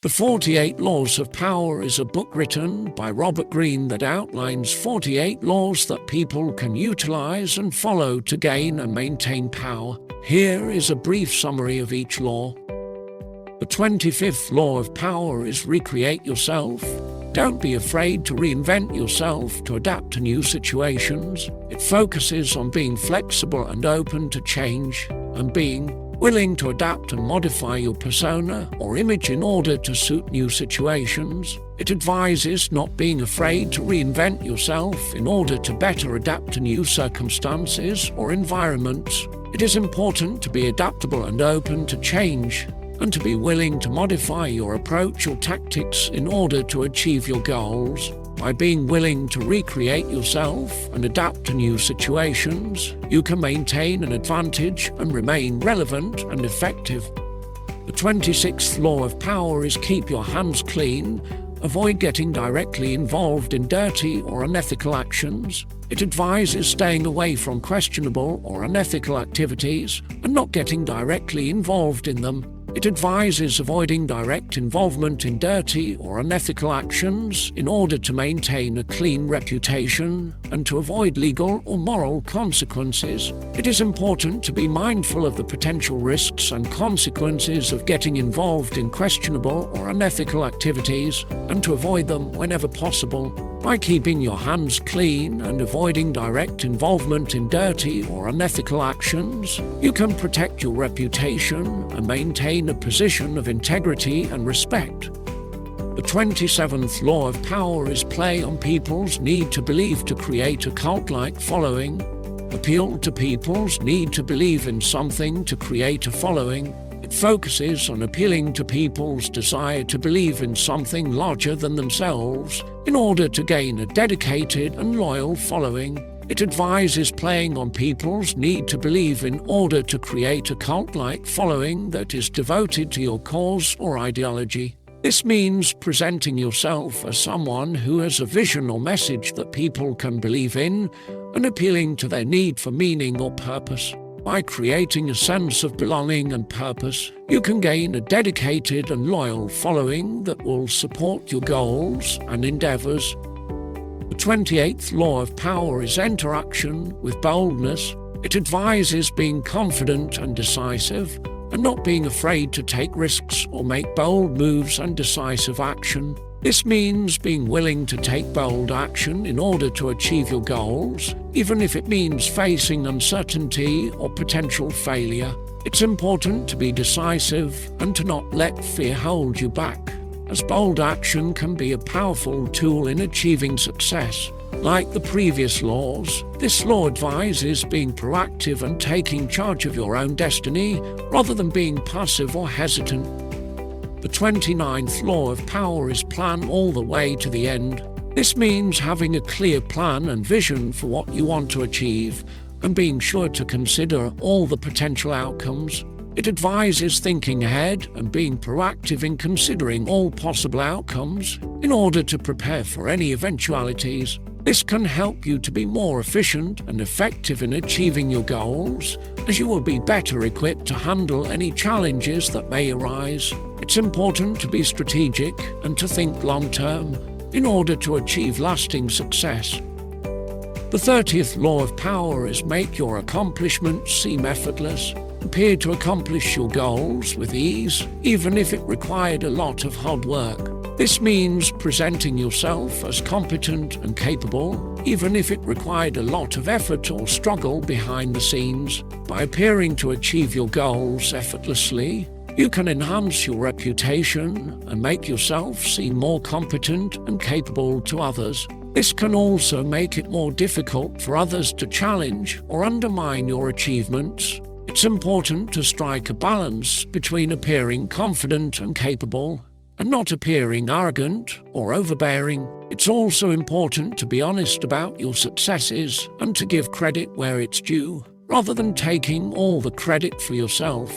The 48 Laws of Power is a book written by Robert Greene that outlines 48 laws that people can utilize and follow to gain and maintain power. Here is a brief summary of each law. The 25th Law of Power is recreate yourself. Don't be afraid to reinvent yourself to adapt to new situations. It focuses on being flexible and open to change, and being willing to adapt and modify your persona or image in order to suit new situations. It advises not being afraid to reinvent yourself in order to better adapt to new circumstances or environments. It is important to be adaptable and open to change, and to be willing to modify your approach or tactics in order to achieve your goals. By being willing to recreate yourself and adapt to new situations, you can maintain an advantage and remain relevant and effective. The 26th Law of Power is keep your hands clean. Avoid getting directly involved in dirty or unethical actions. It advises staying away from questionable or unethical activities and not getting directly involved in them. It advises avoiding direct involvement in dirty or unethical actions in order to maintain a clean reputation and to avoid legal or moral consequences. It is important to be mindful of the potential risks and consequences of getting involved in questionable or unethical activities and to avoid them whenever possible. By keeping your hands clean and avoiding direct involvement in dirty or unethical actions, you can protect your reputation and maintain a position of integrity and respect. The 27th Law of Power is play on people's need to believe to create a cult-like following. Appeal to people's need to believe in something to create a following. It focuses on appealing to people's desire to believe in something larger than themselves in order to gain a dedicated and loyal following. It advises playing on people's need to believe in order to create a cult-like following that is devoted to your cause or ideology. This means presenting yourself as someone who has a vision or message that people can believe in and appealing to their need for meaning or purpose. By creating a sense of belonging and purpose, you can gain a dedicated and loyal following that will support your goals and endeavors. The 28th Law of Power is interaction with boldness. It advises being confident and decisive, and not being afraid to take risks or make bold moves and decisive action. This means being willing to take bold action in order to achieve your goals, even if it means facing uncertainty or potential failure. It's important to be decisive and to not let fear hold you back, as bold action can be a powerful tool in achieving success. Like the previous laws, this law advises being proactive and taking charge of your own destiny rather than being passive or hesitant. The 29th Law of Power is plan all the way to the end. This means having a clear plan and vision for what you want to achieve and being sure to consider all the potential outcomes. It advises thinking ahead and being proactive in considering all possible outcomes in order to prepare for any eventualities. This can help you to be more efficient and effective in achieving your goals, as you will be better equipped to handle any challenges that may arise. It's important to be strategic and to think long-term in order to achieve lasting success. The 30th Law of Power is make your accomplishments seem effortless. Appear to accomplish your goals with ease, even if it required a lot of hard work. This means presenting yourself as competent and capable, even if it required a lot of effort or struggle behind the scenes. By appearing to achieve your goals effortlessly, you can enhance your reputation and make yourself seem more competent and capable to others. This can also make it more difficult for others to challenge or undermine your achievements. It's important to strike a balance between appearing confident and capable and not appearing arrogant or overbearing. It's also important to be honest about your successes and to give credit where it's due, rather than taking all the credit for yourself.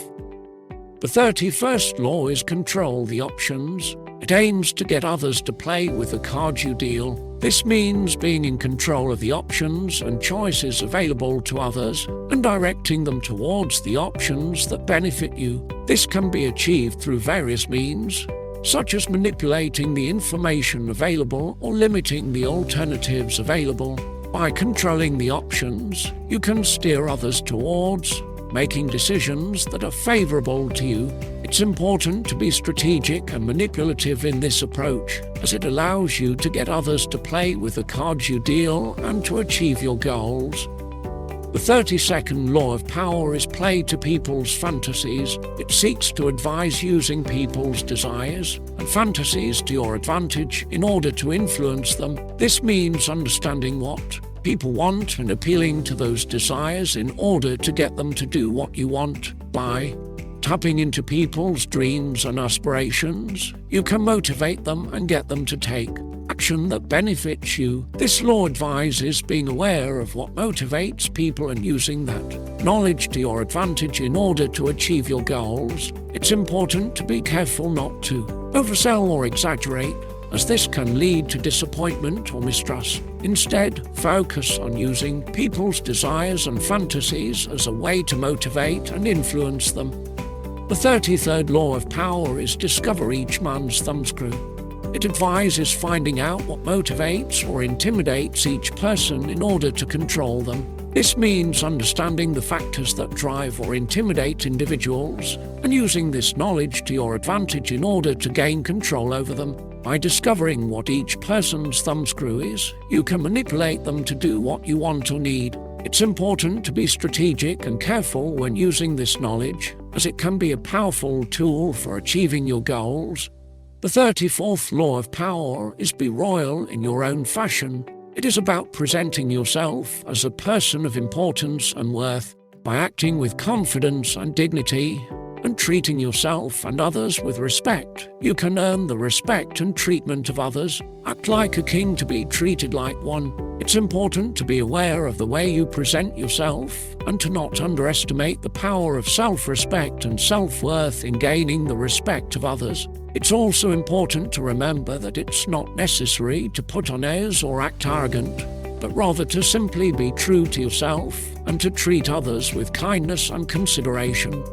The 31st Law is control the options. It aims to get others to play with the cards you deal. This means being in control of the options and choices available to others and directing them towards the options that benefit you. This can be achieved through various means, such as manipulating the information available or limiting the alternatives available. By controlling the options, you can steer others towards making decisions that are favorable to you. It's important to be strategic and manipulative in this approach, as it allows you to get others to play with the cards you deal and to achieve your goals. The 32nd law of power is play to people's fantasies. It seeks to advise using people's desires and fantasies to your advantage in order to influence them. This means understanding what people want and appealing to those desires in order to get them to do what you want. By tapping into people's dreams and aspirations, you can motivate them and get them to take action that benefits you. This law advises being aware of what motivates people and using that knowledge to your advantage in order to achieve your goals. It's important to be careful not to oversell or exaggerate, as this can lead to disappointment or mistrust. Instead, focus on using people's desires and fantasies as a way to motivate and influence them. The 33rd law of power is discover each man's thumbscrew. It advises finding out what motivates or intimidates each person in order to control them. This means understanding the factors that drive or intimidate individuals and using this knowledge to your advantage in order to gain control over them. By discovering what each person's thumbscrew is, you can manipulate them to do what you want or need. It's important to be strategic and careful when using this knowledge, as it can be a powerful tool for achieving your goals. The 34th law of power is be royal in your own fashion. It is about presenting yourself as a person of importance and worth. By acting with confidence and dignity, and treating yourself and others with respect, you can earn the respect and treatment of others. Act like a king to be treated like one. It's important to be aware of the way you present yourself and to not underestimate the power of self-respect and self-worth in gaining the respect of others. It's also important to remember that it's not necessary to put on airs or act arrogant, but rather to simply be true to yourself and to treat others with kindness and consideration.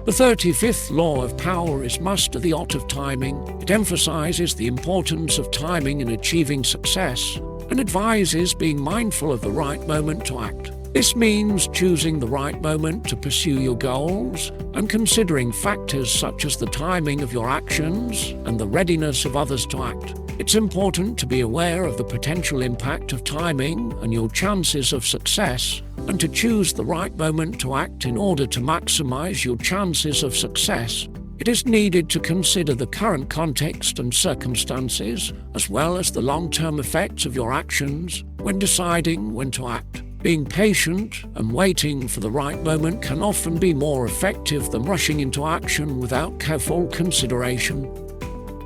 The 35th law of power is master the art of timing. It emphasizes the importance of timing in achieving success and advises being mindful of the right moment to act. This means choosing the right moment to pursue your goals and considering factors such as the timing of your actions and the readiness of others to act. It's important to be aware of the potential impact of timing and your chances of success, and to choose the right moment to act in order to maximize your chances of success. It is needed to consider the current context and circumstances, as well as the long-term effects of your actions when deciding when to act. Being patient and waiting for the right moment can often be more effective than rushing into action without careful consideration.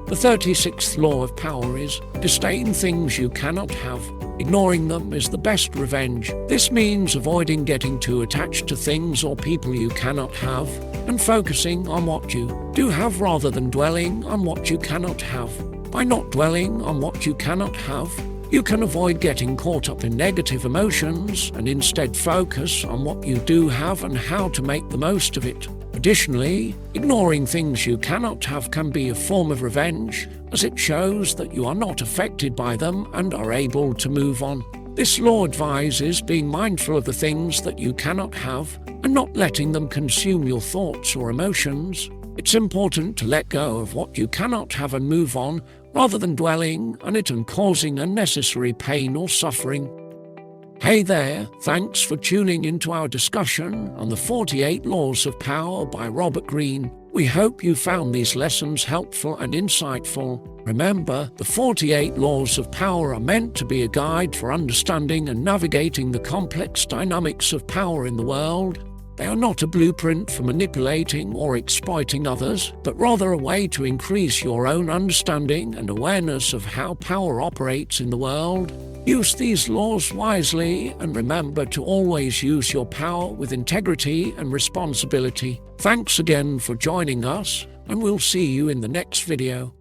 The 36th law of power is disdain things you cannot have. Ignoring them is the best revenge. This means avoiding getting too attached to things or people you cannot have, and focusing on what you do have rather than dwelling on what you cannot have. By not dwelling on what you cannot have, you can avoid getting caught up in negative emotions and instead focus on what you do have and how to make the most of it. Additionally, ignoring things you cannot have can be a form of revenge, as it shows that you are not affected by them and are able to move on. This law advises being mindful of the things that you cannot have and not letting them consume your thoughts or emotions. It's important to let go of what you cannot have and move on, rather than dwelling on it and causing unnecessary pain or suffering. Hey there, thanks for tuning into our discussion on the 48 Laws of Power by Robert Greene. We hope you found these lessons helpful and insightful. Remember, the 48 Laws of Power are meant to be a guide for understanding and navigating the complex dynamics of power in the world. They are not a blueprint for manipulating or exploiting others, but rather a way to increase your own understanding and awareness of how power operates in the world. Use these laws wisely and remember to always use your power with integrity and responsibility. Thanks again for joining us, and we'll see you in the next video.